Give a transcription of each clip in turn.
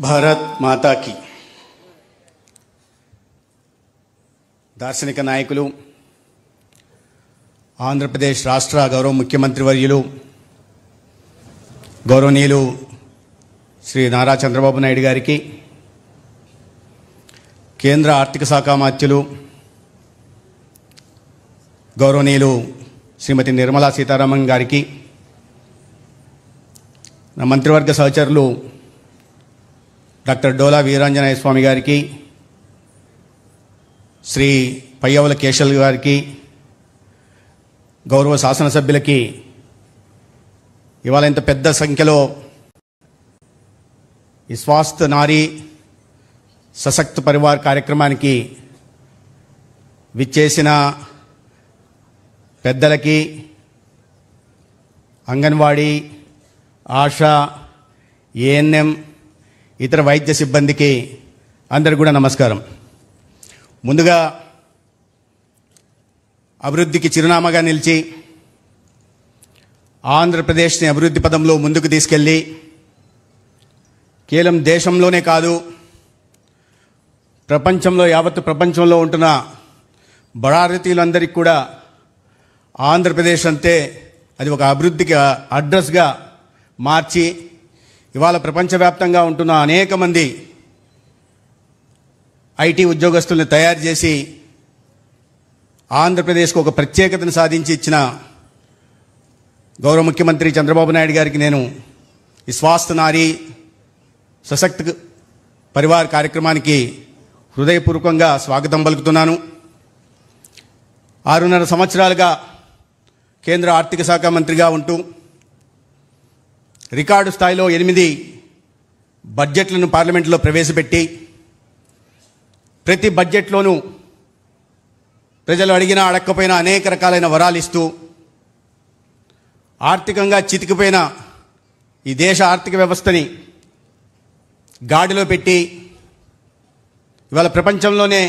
భారత్ మాతాకి దార్శనిక నాయకులు ఆంధ్రప్రదేశ్ రాష్ట్ర గౌరవ ముఖ్యమంత్రి వర్యులు గౌరవనీయులు శ్రీ నారా చంద్రబాబు నాయుడు గారికి, కేంద్ర ఆర్థిక శాఖ మంత్రులు గౌరవనీయులు శ్రీమతి నిర్మలా సీతారామన్ గారికి, నా మంత్రివర్గ సహచరులు డాక్టర్ డోలా వీరాంజనేయ స్వామి గారికి, శ్రీ పయ్యవుల కేశల్ గారికి, గౌరవ శాసనసభ్యులకి, ఇవాళ ఇంత పెద్ద సంఖ్యలో ఈ స్వాస్థ్ నారీ సశక్త్ పరివార్ కార్యక్రమానికి విచ్చేసిన పెద్దలకి, అంగన్వాడీ, ఆశా, ఏఎన్ఎం, ఇతర వైద్య సిబ్బందికి అందరికీ కూడా నమస్కారం. ముందుగా అభివృద్ధికి చిరునామాగా నిలిచి ఆంధ్రప్రదేశ్ని అభివృద్ధి పదంలో ముందుకు తీసుకెళ్ళి కేవలం దేశంలోనే కాదు, యావత్ ప్రపంచంలో ఉంటున్న భారతీయులందరికీ కూడా ఆంధ్రప్రదేశ్ అంతే అది ఒక అభివృద్ధికి అడ్రస్గా మార్చి ఇవాళ ప్రపంచవ్యాప్తంగా ఉంటున్న అనేక మంది ఐటీ ఉద్యోగస్తుల్ని తయారు చేసి ఆంధ్రప్రదేశ్కు ఒక ప్రత్యేకతను సాధించి ఇచ్చిన గౌరవ ముఖ్యమంత్రి చంద్రబాబు నాయుడు గారికి నేను ఈ స్వాస్థ్ నారీ సశక్త్ పరివార్ కార్యక్రమానికి హృదయపూర్వకంగా స్వాగతం పలుకుతున్నాను. 6.5 సంవత్సరాలుగా కేంద్ర ఆర్థిక శాఖ మంత్రిగా ఉంటూ రికార్డు స్థాయిలో 8 బడ్జెట్లను పార్లమెంట్లో ప్రవేశపెట్టి ప్రతి బడ్జెట్లోనూ ప్రజలు అడిగినా అడగకపోయినా అనేక రకాలైన వరాలు ఇస్తూ ఆర్థికంగా చితికిపోయిన ఈ దేశ ఆర్థిక వ్యవస్థని గాడిలో పెట్టి ఇవాళ ప్రపంచంలోనే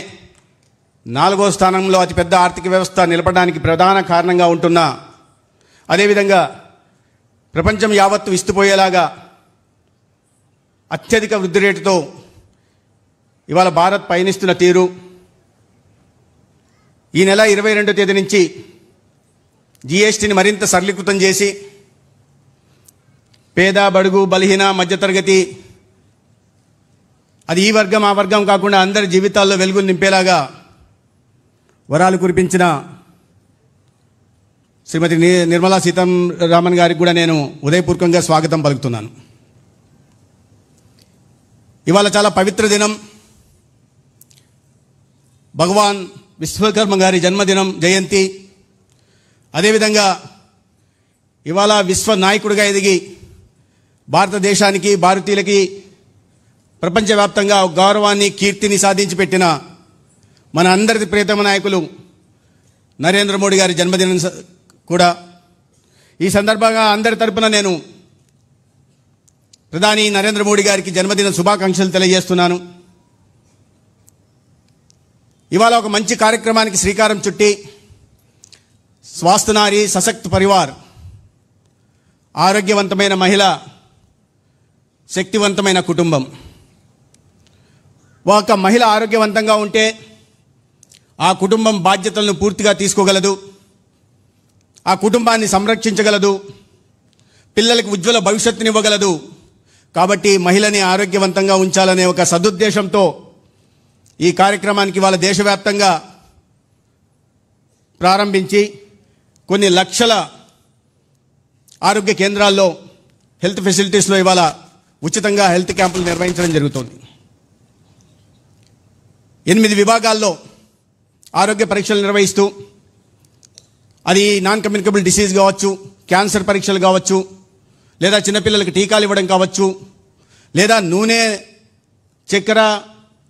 4వ స్థానంలో అతిపెద్ద ఆర్థిక వ్యవస్థ నిలపడానికి ప్రధాన కారణంగా ఉంటున్న, అదేవిధంగా ప్రపంచం యావత్తు విస్తుపోయేలాగా అత్యధిక వృద్ధి రేటుతో ఇవాళ భారత్ పయనిస్తున్న తీరు, ఈ నెల 22వ తేదీ నుంచి జీఎస్టీని మరింత సరళీకృతం చేసి పేద, బడుగు, బలహీన, మధ్యతరగతి, అది ఈ వర్గం ఆ వర్గం కాకుండా అందరి జీవితాల్లో వెలుగులు నింపేలాగా వరాలు కురిపించిన శ్రీమతి నిర్మలా సీతారామన్ గారికి కూడా నేను ఉదయపూర్వకంగా స్వాగతం పలుకుతున్నాను. ఇవాళ చాలా పవిత్ర దినం, భగవాన్ విశ్వకర్మ గారి జన్మదినం, జయంతి. అదేవిధంగా ఇవాళ విశ్వ నాయకుడిగా ఎదిగి భారతదేశానికి, భారతీయులకి ప్రపంచవ్యాప్తంగా గౌరవాన్ని, కీర్తిని సాధించి పెట్టిన మన అందరి ప్రియతమ నాయకులు నరేంద్ర మోడీ గారి జన్మదినం కూడా. ఈ సందర్భంగా అందరి తరపున నేను ప్రధాని నరేంద్ర మోడీ గారికి జన్మదిన శుభాకాంక్షలు తెలియజేస్తున్నాను. ఇవాళ ఒక మంచి కార్యక్రమానికి శ్రీకారం చుట్టి స్వాస్థ్ నారీ సశక్త్ పరివార్, ఆరోగ్యవంతమైన మహిళ, శక్తివంతమైన కుటుంబం. ఒక మహిళ ఆరోగ్యవంతంగా ఉంటే ఆ కుటుంబం బాధ్యతలను పూర్తిగా తీసుకోగలదు, ఆ కుటుంబాన్ని సంరక్షించగలదు, పిల్లలకు ఉజ్వల భవిష్యత్తునివ్వగలదు. కాబట్టి మహిళని ఆరోగ్యవంతంగా ఉంచాలనే ఒక సదుద్దేశంతో ఈ కార్యక్రమానికి వాళ్ళ దేశవ్యాప్తంగా ప్రారంభించి కొన్ని లక్షల ఆరోగ్య కేంద్రాల్లో, హెల్త్ ఫెసిలిటీస్లో ఇవాళ ఉచితంగా హెల్త్ క్యాంపులు నిర్వహించడం జరుగుతోంది. 8 విభాగాల్లో ఆరోగ్య పరీక్షలు నిర్వహిస్తూ, అది నాన్ కమ్యూనికబుల్ డిసీజ్ కావచ్చు, క్యాన్సర్ పరీక్షలు కావచ్చు, లేదా చిన్నపిల్లలకి టీకాలు ఇవ్వడం కావచ్చు, లేదా నూనె, చక్కెర,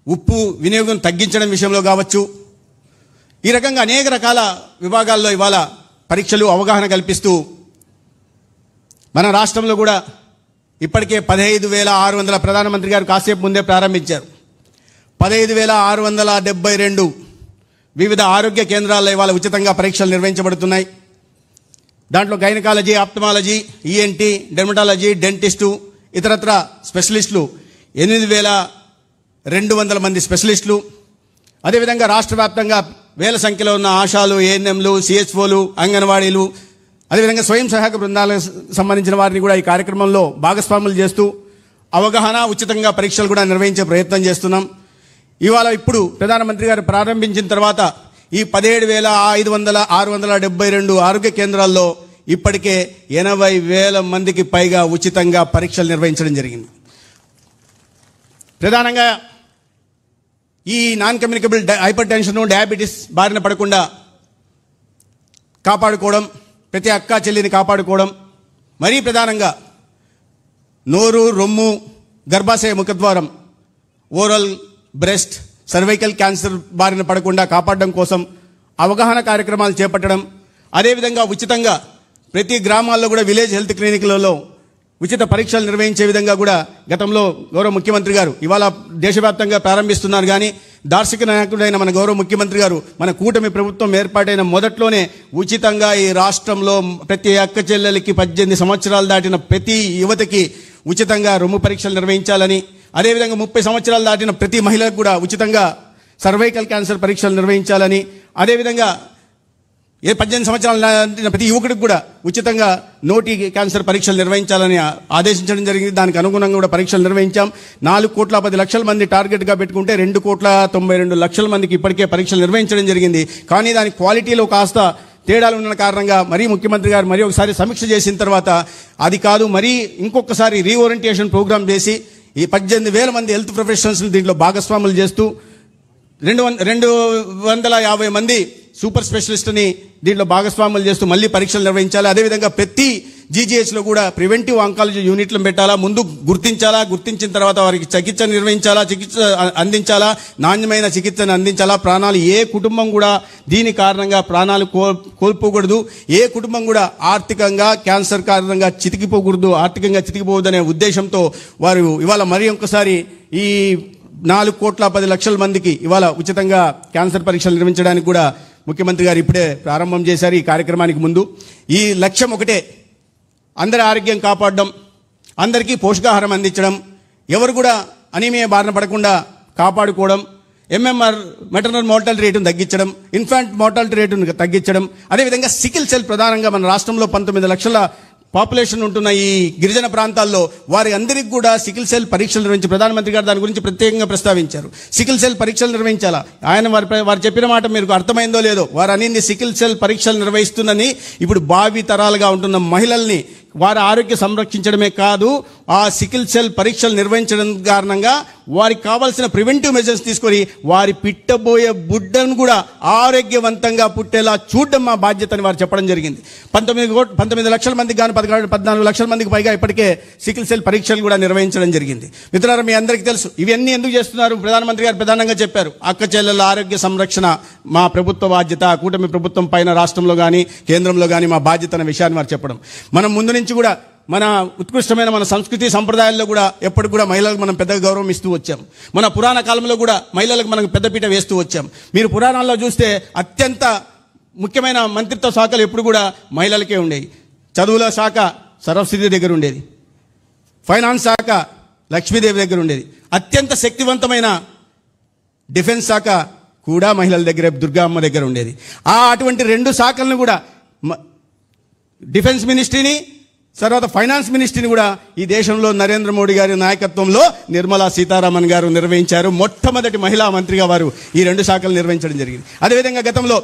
ఉప్పు వినియోగం తగ్గించడం విషయంలో కావచ్చు, ఈ రకంగా అనేక రకాల విభాగాల్లో ఇవాళ పరీక్షలు, అవగాహన కల్పిస్తూ మన రాష్ట్రంలో కూడా ఇప్పటికే 15,600 ప్రధానమంత్రి గారు కాసేపు ముందే ప్రారంభించారు. 15,672 వివిధ ఆరోగ్య కేంద్రాల్లో ఇవాళ ఉచితంగా పరీక్షలు నిర్వహించబడుతున్నాయి. దాంట్లో gynaecology, ophthalmology, ENT, dermatology, dentist, ఇతరత్ర స్పెషలిస్టులు 8,200 మంది స్పెషలిస్టులు, అదేవిధంగా రాష్ట్ర వ్యాప్తంగా వేల సంఖ్యలో ఉన్న ఆశాలు, ఏఎన్ఎంలు, సిహెచ్ఓలు, అంగన్వాడీలు, అదేవిధంగా స్వయం సహాయక బృందాలకు సంబంధించిన వారిని కూడా ఈ కార్యక్రమంలో భాగస్వాములు చేస్తూ అవగాహన, ఉచితంగా పరీక్షలు కూడా నిర్వహించే ప్రయత్నం చేస్తున్నాం. ఇప్పుడు ప్రధానమంత్రి గారు ప్రారంభించిన తర్వాత ఈ 17,672 ఆరోగ్య కేంద్రాల్లో ఇప్పటికే 80,000 మందికి పైగా ఉచితంగా పరీక్షలు నిర్వహించడం జరిగింది. ప్రధానంగా ఈ non communicable hyper tension, diabetes బారిన పడకుండా కాపాడుకోవడం, ప్రతి అక్క చెల్లిని కాపాడుకోవడం, మరీ ప్రధానంగా నోరు, రొమ్ము, గర్భాశయ ముఖద్వారం, ఓరల్, బ్రెస్ట్, సర్వైకల్ క్యాన్సర్ బారిన పడకుండా కాపాడడం కోసం అవగాహన కార్యక్రమాలు చేపట్టడం, అదేవిధంగా ఉచితంగా ప్రతి గ్రామాల్లో కూడా విలేజ్ హెల్త్ క్లినిక్లలో ఉచిత పరీక్షలు నిర్వహించే విధంగా కూడా గతంలో గౌరవ ముఖ్యమంత్రి గారు ఇవాళ దేశవ్యాప్తంగా ప్రారంభిస్తున్నారు. కానీ దార్శనిక నాయకుడైన మన గౌరవ ముఖ్యమంత్రి గారు మన కూటమి ప్రభుత్వం ఏర్పాటైన మొదట్లోనే ఉచితంగా ఈ రాష్ట్రంలో ప్రతి అక్క చెల్లెలకి 18 సంవత్సరాలు దాటిన ప్రతి యువతకి ఉచితంగా రొమ్ము పరీక్షలు నిర్వహించాలని, అదేవిధంగా 30 సంవత్సరాలు దాటిన ప్రతి మహిళకు కూడా ఉచితంగా సర్వైకల్ క్యాన్సర్ పరీక్షలు నిర్వహించాలని, అదేవిధంగా 18 సంవత్సరాలు దాటిన ప్రతి యువకుడికి కూడా ఉచితంగా నోటి క్యాన్సర్ పరీక్షలు నిర్వహించాలని ఆదేశించడం జరిగింది. దానికి అనుగుణంగా కూడా పరీక్షలు నిర్వహించాం. 4,10,00,000 మంది టార్గెట్గా పెట్టుకుంటే 2,92,00,000 మందికి ఇప్పటికే పరీక్షలు నిర్వహించడం జరిగింది. కానీ దాని క్వాలిటీలో కాస్త తేడాలు ఉన్న కారణంగా మరీ ముఖ్యమంత్రి గారు మరీ ఒకసారి సమీక్ష చేసిన తర్వాత అది కాదు, మరీ ఇంకొకసారి రీఓరియంటేషన్ ప్రోగ్రామ్ చేసి ఈ 18,000 మంది హెల్త్ ప్రొఫెషనల్స్ దీంట్లో భాగస్వాములు చేస్తూ 250 మంది సూపర్ స్పెషలిస్ట్ని దీంట్లో భాగస్వాములు చేస్తూ మళ్ళీ పరీక్షలు నిర్వహించాలి. అదేవిధంగా ప్రతి జీజీహెచ్లో కూడా ప్రివెంటివ్ ఆంకాలజీ యూనిట్లను పెట్టాలా, ముందు గుర్తించాలా, గుర్తించిన తర్వాత వారికి చికిత్స నిర్వహించాలా, చికిత్స అందించాలా, నాణ్యమైన చికిత్సను అందించాలా. ప్రాణాలు ఏ కుటుంబం కూడా దీని కారణంగా ప్రాణాలు కోల్పోకూడదు, ఏ కుటుంబం కూడా ఆర్థికంగా క్యాన్సర్ కారణంగా చితికిపోకూడదు, ఆర్థికంగా చితికిపోవద్దనే ఉద్దేశంతో వారు ఇవాళ మరి ఒకసారి ఈ 4,10,00,000 మందికి ఇవాళ ఉచితంగా క్యాన్సర్ పరీక్షలు నిర్వహించడానికి కూడా ముఖ్యమంత్రి గారు ఇప్పుడే ప్రారంభం చేశారు. ఈ కార్యక్రమానికి ముందు ఈ లక్ష్యం ఒకటే, అందరి ఆరోగ్యం కాపాడడం, అందరికీ పోషకాహారం అందించడం, ఎవరు కూడా అనీమియా బారిన పడకుండా కాపాడుకోవడం, ఎంఎంఆర్ మెటర్నల్ మోర్టాలిటీ రేటును తగ్గించడం, ఇన్ఫాంట్ మోర్టాలిటీ రేటును తగ్గించడం, అదేవిధంగా సికిల్ సెల్ ప్రధానంగా మన రాష్ట్రంలో 19 లక్షల పాపులేషన్ ఉంటున్న ఈ గిరిజన ప్రాంతాల్లో వారి అందరికీ కూడా సికిల్ సెల్ పరీక్షలు నిర్వహించి ప్రధానమంత్రి గారు దాని గురించి ప్రత్యేకంగా ప్రస్తావించారు. సికిల్ సెల్ పరీక్షలు నిర్వహించాలా, ఆయన వారు చెప్పిన మాట మీకు అర్థమైందో లేదో, వారు అన్ని సికిల్ సెల్ పరీక్షలు నిర్వహిస్తున్నని ఇప్పుడు భావి తరాలుగా ఉంటున్న మహిళల్ని వారి ఆరోగ్యం సంరక్షించడమే కాదు, ఆ సికిల్ సెల్ పరీక్షలు నిర్వహించడం కారణంగా వారికి కావాల్సిన ప్రివెంటివ్ మెజర్స్ తీసుకొని వారి పిట్టబోయే బుడ్డను కూడా ఆరోగ్యవంతంగా పుట్టేలా చూడడం మా బాధ్యత అని వారు చెప్పడం జరిగింది. 19 లక్షల మందికి కానీ 14 లక్షల మందికి పైగా ఇప్పటికే సికిల్ సెల్ పరీక్షలు కూడా నిర్వహించడం జరిగింది. మిత్రులారా, మీ అందరికీ తెలుసు ఇవన్నీ ఎందుకు చేస్తున్నారు. ప్రధానమంత్రి గారు ప్రధానంగా చెప్పారు, అక్క చెల్లెల ఆరోగ్య సంరక్షణ మా ప్రభుత్వ బాధ్యత, కూటమి ప్రభుత్వం పైన రాష్ట్రంలో కానీ కేంద్రంలో కానీ మా బాధ్యత అనే విషయాన్ని వారు చెప్పడం. మనం ముందు నుంచి కూడా మన ఉత్కృష్టమైన మన సంస్కృతి సంప్రదాయాల్లో కూడా ఎప్పటికి కూడా మహిళలకు మనం పెద్దగా గౌరవం ఇస్తూ వచ్చాం. మన పురాణ కాలంలో కూడా మహిళలకు మనం పెద్దపీట వేస్తూ వచ్చాం. మీరు పురాణాల్లో చూస్తే అత్యంత ముఖ్యమైన మంత్రిత్వ శాఖలు ఎప్పుడు కూడా మహిళలకే ఉండేవి. చదువుల శాఖ సరస్వతి దగ్గర ఉండేది, ఫైనాన్స్ శాఖ లక్ష్మీదేవి దగ్గర ఉండేది, అత్యంత శక్తివంతమైన డిఫెన్స్ శాఖ కూడా మహిళల దగ్గర దుర్గా అమ్మ దగ్గర ఉండేది. అటువంటి 2 శాఖలను కూడా డిఫెన్స్ మినిస్ట్రీని తర్వాత ఫైనాన్స్ మినిస్ట్రీని కూడా ఈ దేశంలో నరేంద్ర మోడీ గారి నాయకత్వంలో నిర్మలా సీతారామన్ గారు నిర్వహించారు. మొట్టమొదటి మహిళా మంత్రిగా వారు ఈ 2 శాఖలు నిర్వహించడం జరిగింది. అదేవిధంగా గతంలో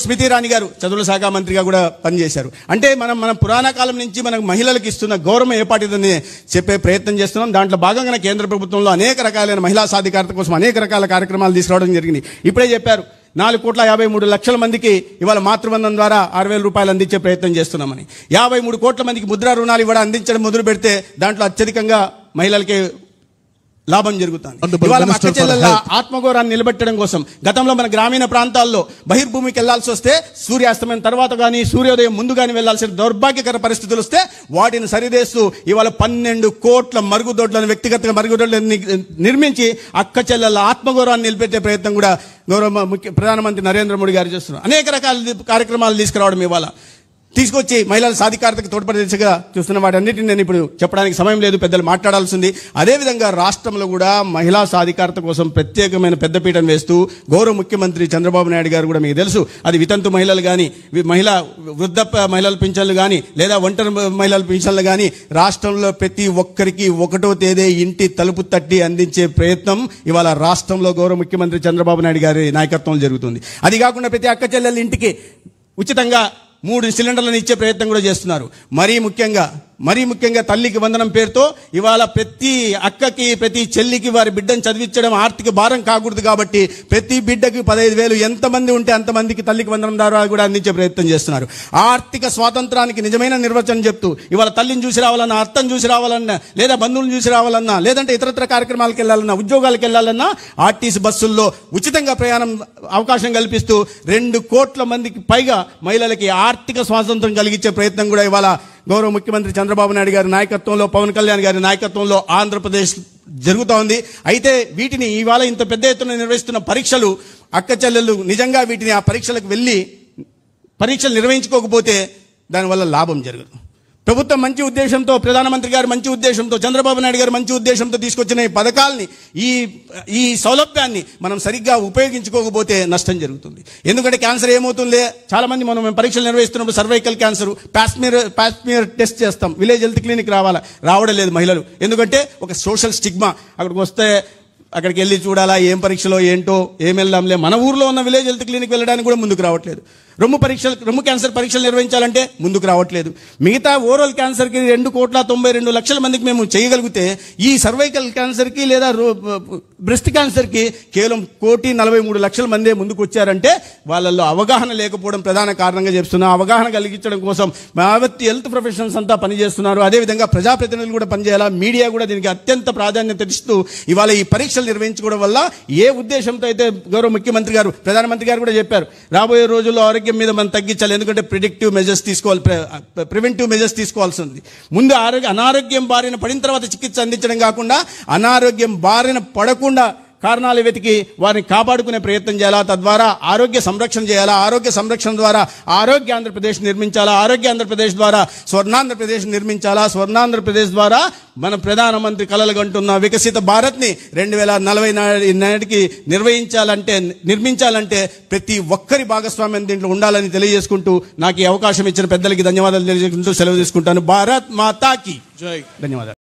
స్మృతి ఇరానీ గారు చదువుల శాఖ మంత్రిగా కూడా పనిచేశారు. అంటే మన పురాణ కాలం నుంచి మనకు మహిళలకు ఇస్తున్న గౌరవం ఏపాటిదని చెప్పే ప్రయత్నం చేస్తున్నాం. దాంట్లో భాగంగానే కేంద్ర ప్రభుత్వంలో అనేక రకాలైన మహిళా సాధికారత కోసం అనేక రకాల కార్యక్రమాలు తీసుకురావడం జరిగింది. ఇప్పుడే చెప్పారు, 4,53,00,000 మందికి ఇవాళ మాతృబంధం ద్వారా 6,000 రూపాయలు అందించే ప్రయత్నం చేస్తున్నామని. 53 కోట్ల మందికి ముద్రా రుణాలు ఇవ్వడం అందించడం మొదలు పెడితే దాంట్లో అత్యధికంగా మహిళలకే లాభం జరుగుతుంది. ఇవాళ అక్క చెల్లెల ఆత్మగౌరవాన్ని నిలబెట్టడం కోసం గతంలో మన గ్రామీణ ప్రాంతాల్లో బహిర్భూమికి వెళ్లాల్సి వస్తే సూర్యాస్తమయం తర్వాత కానీ సూర్యోదయం ముందు కానీ వెళ్లాల్సిన దౌర్భాగ్యకర పరిస్థితులు వస్తే వాటిని సరిదేస్తూ ఇవాళ 12 కోట్ల మరుగుదొడ్లను వ్యక్తిగత మరుగుదొడ్లను నిర్మించి అక్క చెల్లెల ఆత్మగౌరవాన్ని నిలబెట్టే ప్రయత్నం కూడా గౌరవ ప్రధానమంత్రి నరేంద్ర మోడీ గారు చేస్తున్నారు. అనేక రకాల కార్యక్రమాలు తీసుకురావడం ఇవాళ తీసుకొచ్చి మహిళల సాధికారతకు తోడ్పడే దిశగా చూస్తున్న వాటన్నిటిని నేను ఇప్పుడు చెప్పడానికి సమయం లేదు, పెద్దలు మాట్లాడాల్సింది. అదేవిధంగా రాష్ట్రంలో కూడా మహిళా సాధికారత కోసం ప్రత్యేకమైన పెద్దపీటను వేస్తూ గౌరవ ముఖ్యమంత్రి చంద్రబాబు నాయుడు గారు కూడా మీకు తెలుసు, అది వితంతు మహిళలు కానీ, వృద్ధ మహిళల పింఛన్లు కానీ, లేదా ఒంటరి మహిళల పింఛన్లు కానీ రాష్ట్రంలో ప్రతి ఒక్కరికి 1వ తేదీ ఇంటి తలుపు తట్టి అందించే ప్రయత్నం ఇవాళ రాష్ట్రంలో గౌరవ ముఖ్యమంత్రి చంద్రబాబు నాయుడు గారి నాయకత్వంలో జరుగుతుంది. అది కాకుండా ప్రతి అక్క చెల్లెల ఇంటికి ఉచితంగా 3 సిలిండర్లను ఇచ్చే ప్రయత్నం కూడా చేస్తున్నారు. మరీ ముఖ్యంగా తల్లికి వందనం పేరుతో ఇవాళ ప్రతి అక్కకి, ప్రతి చెల్లికి వారి బిడ్డను చదివించడం ఆర్థిక భారం కాకూడదు కాబట్టి ప్రతి బిడ్డకి 15,000 ఎంతమంది ఉంటే అంతమందికి తల్లికి వందనం ద్వారా కూడా అందించే ప్రయత్నం చేస్తున్నారు. ఆర్థిక స్వాతంత్రానికి నిజమైన నిర్వచనం చెప్తూ ఇవాళ తల్లిని చూసి రావాలన్నా, అత్తను చూసి రావాలన్నా, లేదా బంధువులను చూసి రావాలన్నా, లేదంటే ఇతరత్ర కార్యక్రమాలకు వెళ్ళాలన్నా, ఉద్యోగాలకు వెళ్ళాలన్నా ఆర్టీసీ బస్సుల్లో ఉచితంగా ప్రయాణం అవకాశం కల్పిస్తూ 2 కోట్ల మందికి పైగా మహిళలకి ఆర్థిక స్వాతంత్రం కలిగించే ప్రయత్నం కూడా ఇవాళ గౌరవ ముఖ్యమంత్రి చంద్రబాబు నాయుడు గారి నాయకత్వంలో, పవన్ కళ్యాణ్ గారి నాయకత్వంలో ఆంధ్రప్రదేశ్ జరుగుతూ ఉంది. అయితే వీటిని ఇవాళ ఇంత పెద్ద ఎత్తున నిర్వహిస్తున్న పరీక్షలు, అక్క చెల్లెళ్ళు నిజంగా వీటిని ఆ పరీక్షలకు వెళ్ళి పరీక్షలు నిర్వహించుకోకపోతే దానివల్ల లాభం జరగదు. ప్రభుత్వం మంచి ఉద్దేశంతో, ప్రధానమంత్రి గారు మంచి ఉద్దేశంతో, చంద్రబాబు నాయుడు గారు మంచి ఉద్దేశంతో తీసుకొచ్చిన ఈ పథకాల్ని, ఈ సౌలభ్యాన్ని మనం సరిగ్గా ఉపయోగించుకోకపోతే నష్టం జరుగుతుంది. ఎందుకంటే క్యాన్సర్ ఏమవుతుందే, చాలా మంది మనం పరీక్షలు నిర్వహిస్తున్నప్పుడు సర్వైకల్ క్యాన్సర్ పాస్మియర్ టెస్ట్ చేస్తాం, విలేజ్ హెల్త్ క్లినిక్ రావడం లేదు మహిళలు. ఎందుకంటే ఒక సోషల్ స్టిగ్మా, అక్కడికి వస్తే అక్కడికి వెళ్ళి చూడాలా, ఏం పరీక్షలో ఏంటో, ఏం వెళ్దాంలే, మన ఊర్లో ఉన్న విలేజ్ హెల్త్ క్లినిక్ వెళ్ళడానికి కూడా ముందుకు రావట్లేదు. రొమ్ము క్యాన్సర్ పరీక్షలు నిర్వహించాలంటే ముందుకు రావట్లేదు. మిగతా ఓరల్ క్యాన్సర్కి 2,92,00,000 మందికి మేము చేయగలిగితే ఈ సర్వైకల్ క్యాన్సర్కి లేదా బ్రెస్ట్ క్యాన్సర్కి కేవలం 1,43,00,000 మందే ముందుకు వచ్చారంటే వాళ్ళల్లో అవగాహన లేకపోవడం ప్రధాన కారణంగా చెప్తున్నా. అవగాహన కలిగించడం కోసం యావత్ హెల్త్ ప్రొఫెషనల్స్ అంతా పనిచేస్తున్నారు. అదేవిధంగా ప్రజాప్రతినిధులు కూడా పనిచేయాలా, మీడియా కూడా దీనికి అత్యంత ప్రాధాన్యత ఇస్తూ ఇవాళ ఈ పరీక్షలు నిర్వహించుకోవడం వల్ల ఏ ఉద్దేశంతో అయితే గౌరవ ముఖ్యమంత్రి గారు, ప్రధానమంత్రి గారు కూడా చెప్పారు, రాబోయే రోజుల్లో ఆరోగ్యం మీద మనం తగ్గించాలి. ఎందుకంటే ప్రివెంటివ్ మెజర్స్ తీసుకోవాల్సి ఉంది. ముందు అనారోగ్యం బారిన పడిన తర్వాత చికిత్స అందించడం కాకుండా అనారోగ్యం బారిన పడకుండా కారణాలు వెతికి వారిని కాపాడుకునే ప్రయత్నం చేయాలా, తద్వారా ఆరోగ్య సంరక్షణ చేయాలా. ఆరోగ్య సంరక్షణ ద్వారా ఆరోగ్య ఆంధ్రప్రదేశ్ నిర్మించాలా, ఆరోగ్య ఆంధ్రప్రదేశ్ ద్వారా స్వర్ణాంధ్రప్రదేశ్ నిర్మించాలా, స్వర్ణాంధ్రప్రదేశ్ ద్వారా మన ప్రధానమంత్రి కలలుగంటున్న వికసిత భారత్ని 2040 నాటికి నిర్మించాలంటే ప్రతి ఒక్కరి భాగస్వామ్యం దీంట్లో ఉండాలని తెలియజేసుకుంటూ నాకు ఈ అవకాశం ఇచ్చిన పెద్దలకి ధన్యవాదాలు తెలియజేసుకుంటూ సెలవు తీసుకుంటాను. భారత్ మాతాకి జై. ధన్యవాదాలు.